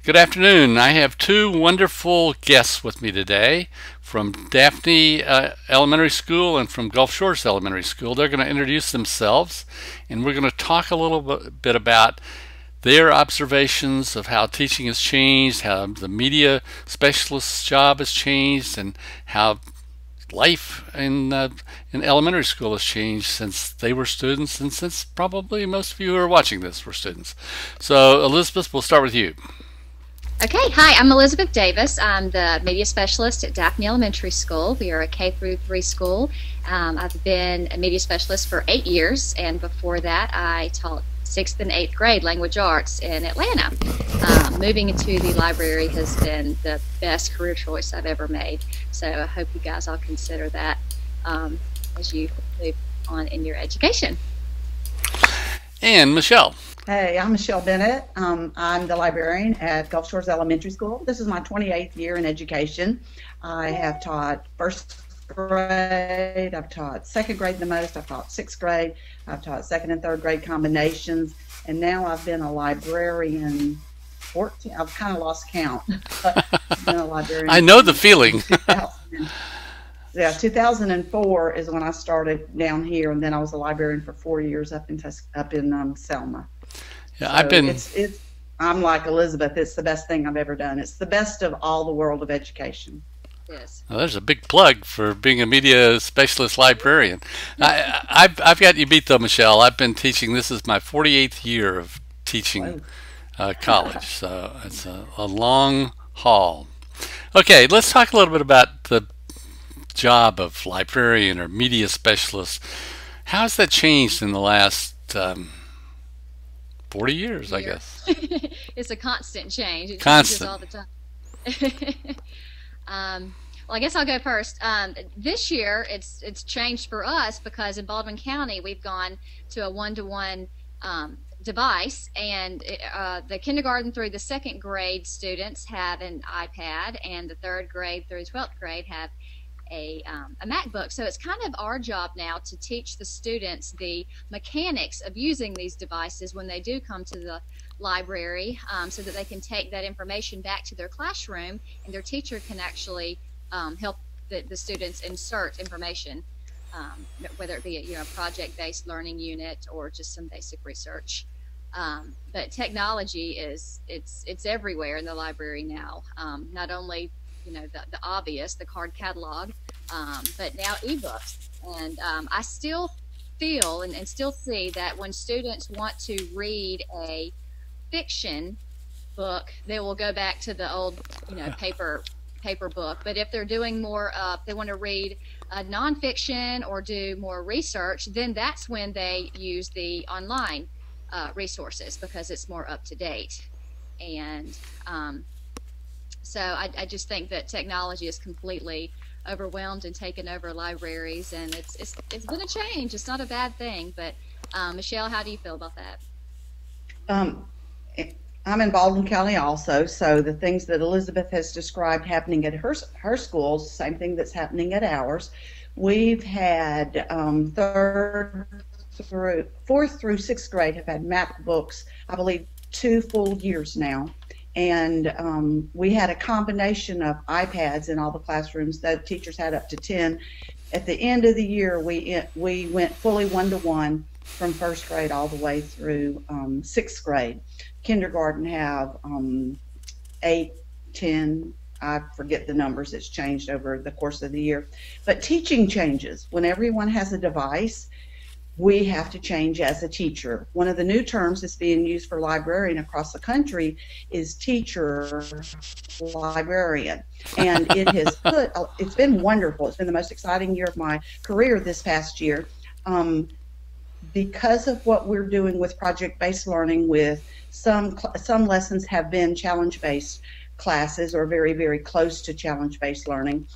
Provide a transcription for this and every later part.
Good afternoon. I have two wonderful guests with me today from Daphne Elementary School and from Gulf Shores Elementary School. They're going to introduce themselves, and we're going to talk a little bit about their observations of how teaching has changed, how the media specialist's job has changed, and how life in elementary school has changed since they were students and since probably most of you who are watching this were students. So Elizabeth, we'll start with you. Okay, hi, I'm Elizabeth Davis. I'm the media specialist at Daphne Elementary School. We are a K through 3 school. I've been a media specialist for 8 years, and before that I taught 6th and 8th grade language arts in Atlanta. Moving into the library has been the best career choice I've ever made, so I hope you guys all consider that as you move on in your education. And Michelle. Hey, I'm Michelle Bennett. I'm the librarian at Gulf Shores Elementary School. This is my 28th year in education. I have taught first grade, I've taught second grade the most, I've taught sixth grade, I've taught second and third grade combinations, and now I've been a librarian 14, I've kind of lost count. I've been a librarian. I know the feeling. Yeah, 2004 is when I started down here, and then I was a librarian for 4 years up in Selma. Yeah, so I've been. I'm like Elizabeth. It's the best thing I've ever done. It's the best of all the world of education. Yes. Well, there's a big plug for being a media specialist librarian. I've got you beat though, Michelle. I've been teaching. This is my 48th year of teaching college, so it's a long haul. Okay, let's talk a little bit about the job of librarian or media specialist. How has that changed in the last 40 years, I guess? It's a constant change. It constant. changes all the time. Well, I guess I'll go first. This year, it's changed for us because in Baldwin County, we've gone to a one-to-one device, and the kindergarten through the second grade students have an iPad, and the third grade through 12th grade have a MacBook. So it's kind of our job now to teach the students the mechanics of using these devices when they do come to the library, so that they can take that information back to their classroom and their teacher can actually help the students insert information, whether it be a project-based learning unit or just some basic research. But technology it's everywhere in the library now. Not only the obvious, the card catalog, but now ebooks. And I still feel and still see that when students want to read a fiction book, they will go back to the old paper book. But if they're doing more, they want to read nonfiction or do more research, then that's when they use the online resources because it's more up to date. And so I just think that technology is completely overwhelmed and taken over libraries, and it's been a change. It's not a bad thing, but Michelle, how do you feel about that? I'm in Baldwin County also, so the things that Elizabeth has described happening at her schools, same thing that's happening at ours. We've had fourth through sixth grade have had MacBooks, I believe 2 full years now. And we had a combination of iPads in all the classrooms. The teachers had up to 10. At the end of the year, we went fully one-to-one from first grade all the way through sixth grade. Kindergarten have 8, 10, I forget the numbers. It's changed over the course of the year. But teaching changes. When everyone has a device, we have to change as a teacher. One of the new terms that's being used for librarian across the country is teacher librarian. And it's been wonderful. It's been the most exciting year of my career this past year. Because of what we're doing with project-based learning, with some lessons have been challenge-based classes or very, very close to challenge-based learning.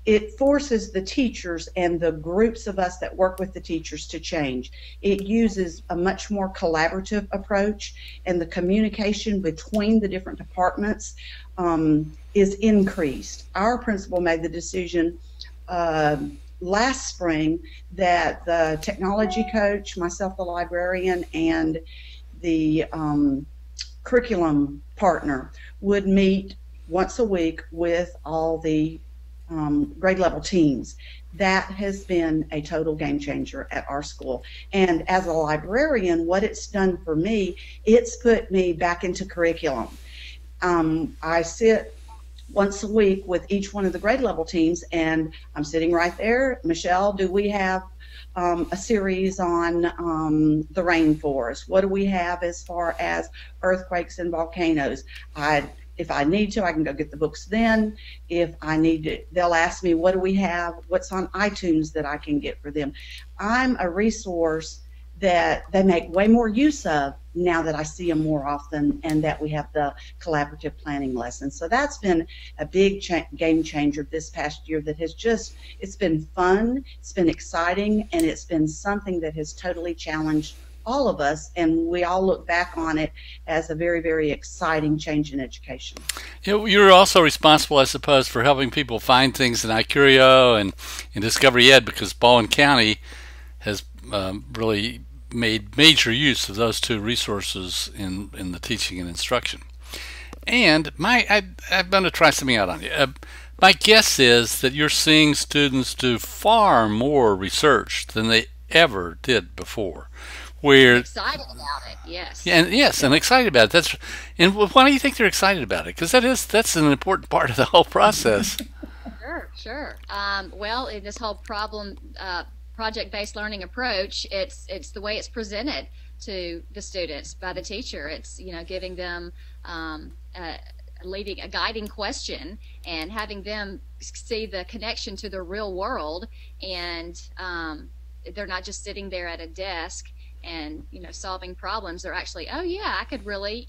It forces the teachers and the groups of us that work with the teachers to change. It uses a much more collaborative approach, and the communication between the different departments is increased. Our principal made the decision last spring that the technology coach, myself the librarian, and the curriculum partner would meet once a week with all the grade level teams. That has been a total game changer at our school. And as a librarian, what it's done for me, it's put me back into curriculum. I sit once a week with each one of the grade level teams, and I'm sitting right there. Michelle, do we have a series on the rainforest? What do we have as far as earthquakes and volcanoes? If I need to, I can go get the books then. If I need to, they'll ask me, what do we have? What's on iTunes that I can get for them? I'm a resource that they make way more use of now that I see them more often, and that we have the collaborative planning lessons. So that's been a big game changer this past year that has just, it's been fun, it's been exciting, and it's been something that has totally challenged all of us, and we all look back on it as a very, very exciting change in education. You're also responsible, I suppose, for helping people find things in iCurio and in Discovery Ed, because Baldwin County has really made major use of those two resources in the teaching and instruction. And I'm going to try something out on you. My guess is that you're seeing students do far more research than they ever did before. We're excited about it, yes. And excited about it. And why do you think they're excited about it? Because that's an important part of the whole process. Sure. Well, in this whole project-based learning approach, it's the way it's presented to the students by the teacher. It's giving them a guiding question and having them see the connection to the real world, and they're not just sitting there at a desk and solving problems. They're actually, oh yeah, I could really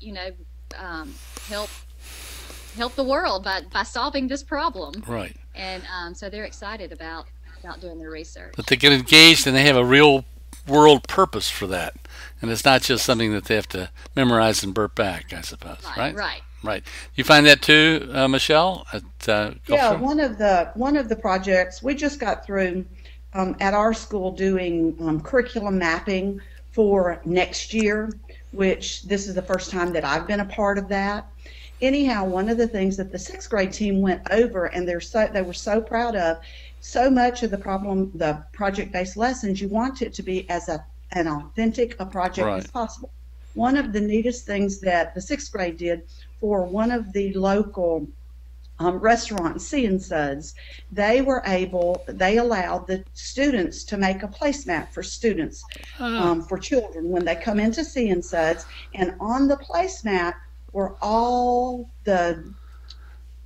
help the world by solving this problem. Right. And so they're excited about doing their research. But they get engaged and they have a real world purpose for that, and it's not just something that they have to memorize and burp back, I suppose. Right. You find that too, Michelle? One of the projects we just got through at our school doing curriculum mapping for next year, which this is the first time that I've been a part of that. Anyhow, one of the things that the 6th grade team went over, and they were so proud of, so much of the project-based lessons, you want it to be as an authentic a project as possible. One of the neatest things that the 6th grade did for one of the local restaurants, Sea and Suds, they allowed the students to make a placemat for students, for children when they come into Sea and Suds, and on the placemat were all the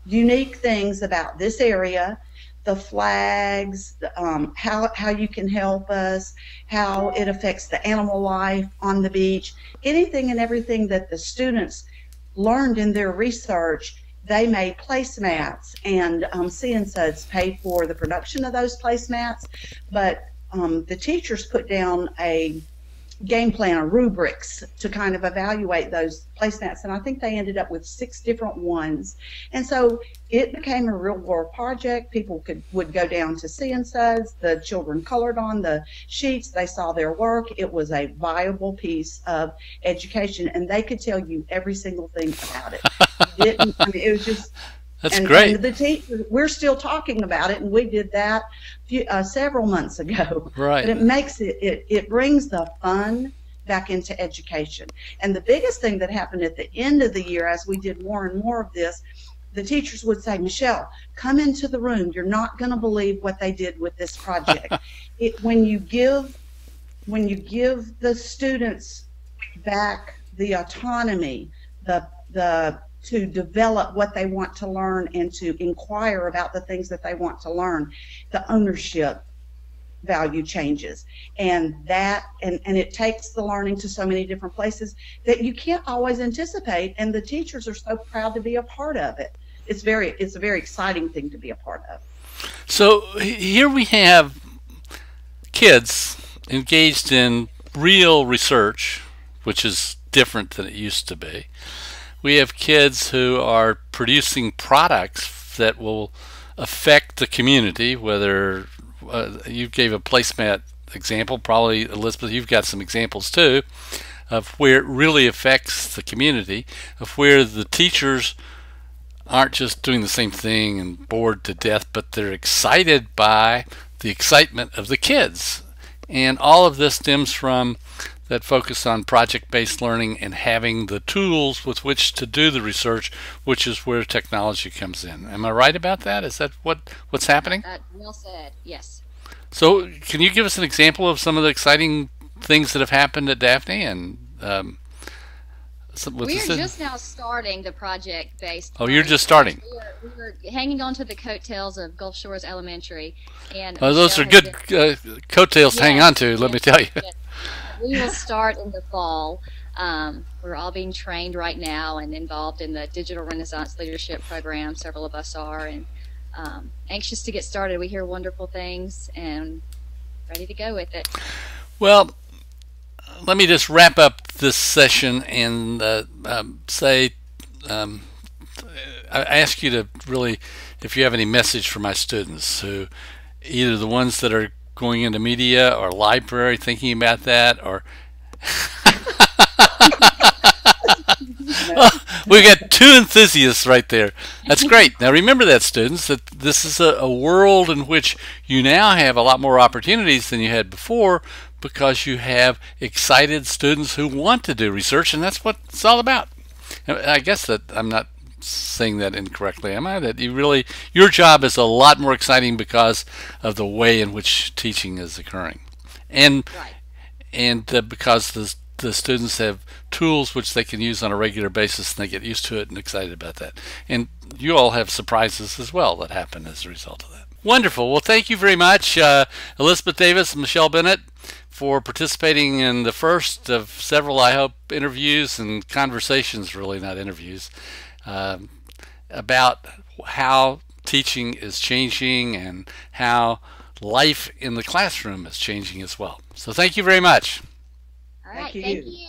unique things about this area, the flags, how you can help us, how it affects the animal life on the beach, anything and everything that the students learned in their research. They made placemats, and Sea and Suds paid for the production of those placemats, but the teachers put down a game plan or rubrics to kind of evaluate those placemats, and I think they ended up with 6 different ones. And so it became a real world project. People would go down to Sea and Suds, the children colored on the sheets, they saw their work. It was a viable piece of education, and they could tell you every single thing about it. It was just great. And the teacher, we're still talking about it, and we did that several months ago. Right. But it makes it brings the fun back into education. And the biggest thing that happened at the end of the year, as we did more and more of this, the teachers would say, Michelle, come into the room. You're not going to believe what they did with this project. When you give the students back the autonomy, to develop what they want to learn and to inquire about the things that they want to learn, the ownership value changes, and it takes the learning to so many different places that you can't always anticipate, and the teachers are so proud to be a part of it. It's a very exciting thing to be a part of. So here we have kids engaged in real research, which is different than it used to be. We have kids who are producing products that will affect the community, whether you gave a placemat example, probably Elizabeth, you've got some examples too. of where it really affects the community, of where the teachers aren't just doing the same thing and bored to death, but they're excited by the excitement of the kids. And all of this stems from that focus on project-based learning and having the tools with which to do the research, which is where technology comes in. Am I right about that? Is that what's happening? Well said. Yes. So can you give us an example of some of the exciting things that have happened at Daphne? And we are just now starting the project-based. Oh, you're just starting. We are hanging on to the coattails of Gulf Shores Elementary, and those are good coattails to hang on to. Let me tell you. Yes. We will start in the fall. We're all being trained right now and involved in the Digital Renaissance Leadership Program. Several of us are, and anxious to get started. We hear wonderful things and ready to go with it. Well, let me just wrap up this session and say, I ask you to really, if you have any message for my students, who either the ones that are going into media or library, thinking about that, or we got two enthusiasts right there. That's great. Now remember that, students, that this is a world in which you now have a lot more opportunities than you had before, because you have excited students who want to do research, and that's what it's all about. I guess that I'm not saying that incorrectly, am I? That your job is a lot more exciting because of the way in which teaching is occurring, and because the students have tools which they can use on a regular basis, and they get used to it and excited about that. And you all have surprises as well that happen as a result of that. Wonderful. Well, thank you very much, Elizabeth Davis and Michelle Bennett, for participating in the first of several, I hope, interviews and conversations, really not interviews, about how teaching is changing and how life in the classroom is changing as well. So thank you very much. All right. Thank you.